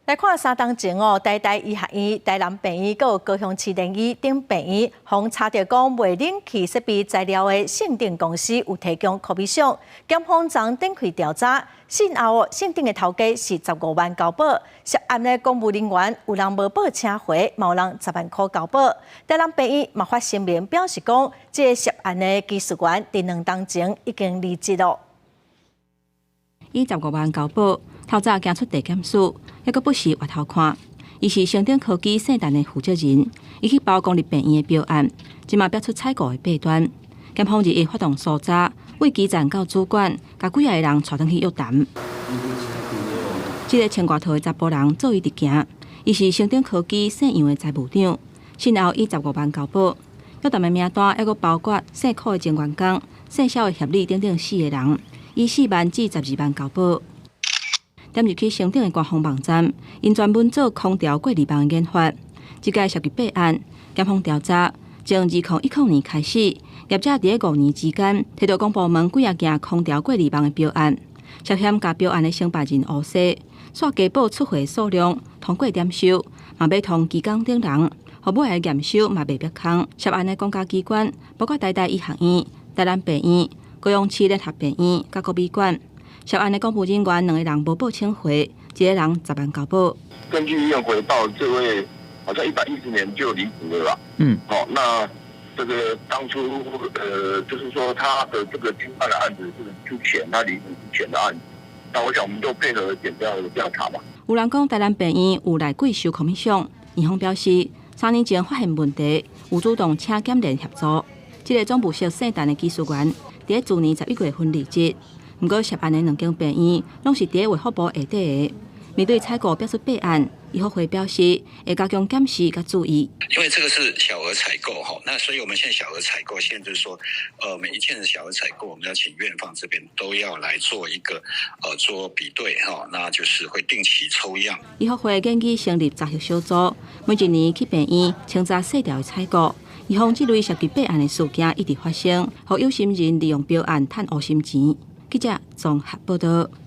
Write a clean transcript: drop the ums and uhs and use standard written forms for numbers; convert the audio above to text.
来看3天前台医学院、台南病院，还有高雄市立医等病院，互查到讲卖冷气设备材料的信定公司有提供可比相，检方昨展开调查，信后信定的头家是15万交保，涉案的公务人员有人无报请回，有人10万块交保。台南病院嘛发声明表示讲，这个涉案的技术员伫2天前已经离职了。以15万交保，透早行出地检署，还阁不时回头看。伊是升鼎科技圣诞的负责人，伊去包公立病院的标案，即马标出采购的弊端。检方日发动搜查，为基站到主管，甲几个人带转去约谈。这个穿外套的查甫人做伊伫行，伊是升鼎科技姓杨的财务长，先后以15万交保。约谈的名单还阁包括姓柯的前员工、姓肖的协理等等4个人。以4万至12万交保。点入去升鼎的官方网站，因专门做空调过滤网的研发。这个涉及弊案，检方调查，从2010年开始，业者伫5年之间，摕到公部门几件空调过滤网的标案，涉嫌甲标案的承办人乌洗，刷加保出货数量，通过点收，嘛要通机工等人，互尾来验收嘛未必空。涉案的公家机关包括台医学院、台南病院。高雄市联合病院、甲国美馆，涉案的公务人员2个人无报请回，1个人10万交保。根据医院回报，这位好像110年就离职了啦。好，那这个当初就是说他的这个经办的案子是之前他离职之前的案子，那我想我们就配合检调的调查吧。有人讲台南病院有内鬼收空相，院方表示3年前发现问题，有主动请检联协助。这个总部设圣诞的技术员。伫去年11月份离职，不过涉案的2间病院拢是伫卫福部下底的。面对采购标出弊案，医学会表示会加强检视甲注意。因为这个是小额采购哈，那所以我们现在小额采购，现在就是说，每一件的小额采购，我们要请院方这边都要来做一个做比对哈，那就是会定期抽样。医学会建议成立杂学小组，每一年去病院清查细条的采购。预防这类涉及弊案的事件一直发生，互有心人利用标案赚黑心钱。记者综合报道。